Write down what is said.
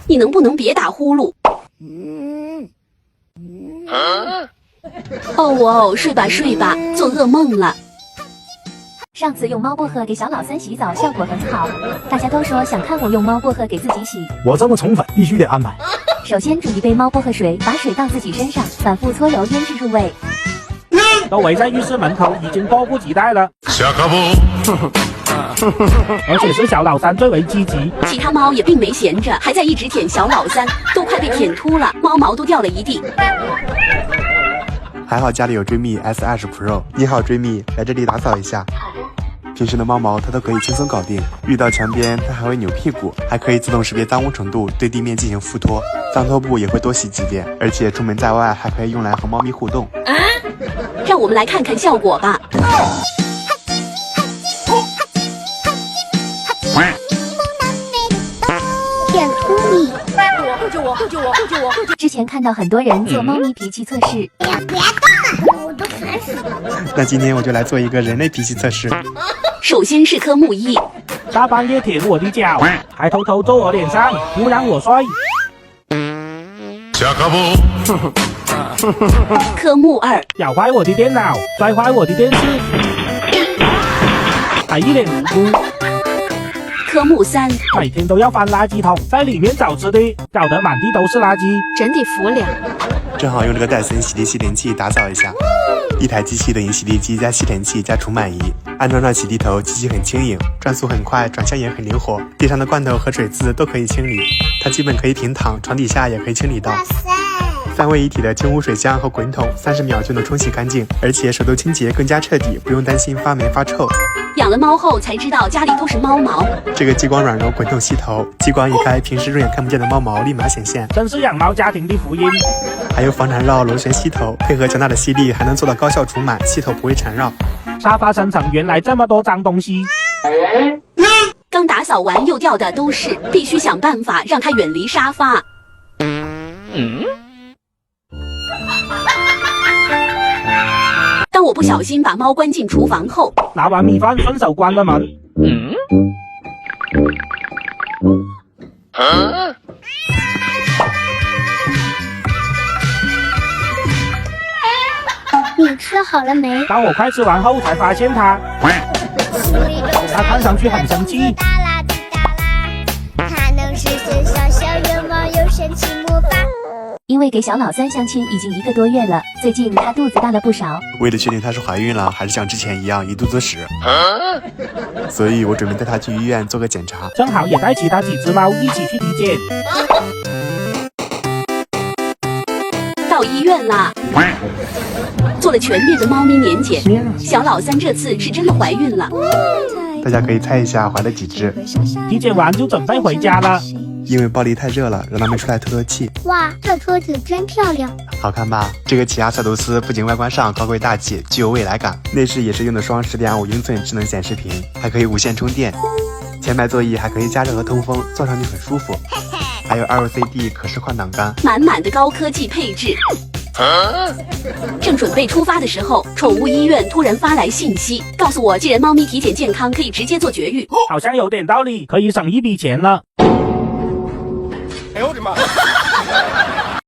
你能不能别打呼噜？哦，睡吧睡吧，做噩梦了。上次用猫薄荷给小老三洗澡效果很好，大家都说想看我用猫薄荷给自己洗。我这么宠粉，必须得安排。首先煮一杯猫薄荷水，把水倒自己身上，反复搓揉腌制入味。都围在浴室门口，已经迫不及待了。下课不？而且是小老三最为积极，其他猫也并没闲着，还在一直舔小老三，都快被舔秃了，猫毛都掉了一地。还好家里有追觅 S20 Pro。你好，追觅，来这里打扫一下。平时的猫毛它都可以轻松搞定，遇到墙边它还会扭屁股，还可以自动识别脏污程度，对地面进行附拖，脏拖布也会多洗几遍，而且出门在外还可以用来和猫咪互动。让我们来看看效果吧。舔秃你！救我！之前看到很多人做猫咪脾气测试。哎呀，别动了，我都烦死了。那今天我就来做一个人类脾气测试。首先是科目一，大半夜舔我的脚，还偷偷坐我脸上，不让我睡。下课不？科目二，咬坏我的电脑，摔坏我的电视，还一脸无辜。科目三，每天都要翻垃圾桶，在里面找吃的，搞得满地都是垃圾，真的服了。正好用这个戴森洗涤吸尘器打扫一下。一台机器等于洗涤机加吸尘器加除螨仪，安装上洗涤头，机器很轻盈，转速很快，转向也很灵活，地上的罐头和水渍都可以清理，它基本可以平躺，床底下也可以清理到。三位一体的清污水箱和滚筒，30秒就能冲洗干净，而且手动清洁更加彻底，不用担心发霉发臭。养了猫后才知道家里都是猫毛。这个激光软柔滚筒吸头，激光一开，平时肉眼看不见的猫毛立马显现，真是养猫家庭的福音。还有防缠绕螺旋吸头，配合强大的吸力，还能做到高效除螨，吸头不会缠绕。沙发深层原来这么多脏东西。刚打扫完又掉的都是，必须想办法让它远离沙发。当我不小心把猫关进厨房后，拿完米饭顺手关了门。你吃好了没？当我快吃完后，才发现它看上去很生气。它能实现小小愿望，有神奇魔法。因为给小老三相亲已经1个多月了，最近她肚子大了不少。为了确定她是怀孕了，还是像之前一样一肚子屎，所以我准备带她去医院做个检查。正好也带其他几只猫一起去体检。到医院啦，做了全面的猫咪年检，小老三这次是真的怀孕了。大家可以猜一下怀了几只？体检完就准备回家了。因为巴黎太热了，让他们出来透透气。哇，这车子真漂亮，好看吧？这个起亚赛图斯不仅外观上高贵大气，具有未来感，内饰也是用的双10.5英寸智能显示屏，还可以无线充电。前排座椅还可以加热和通风，坐上去很舒服。还有 LCD 可视换挡杆，满满的高科技配置。正准备出发的时候，宠物医院突然发来信息，告诉我既然猫咪体检健康，可以直接做绝育。好像有点道理，可以省一笔钱了。哎呦我的妈！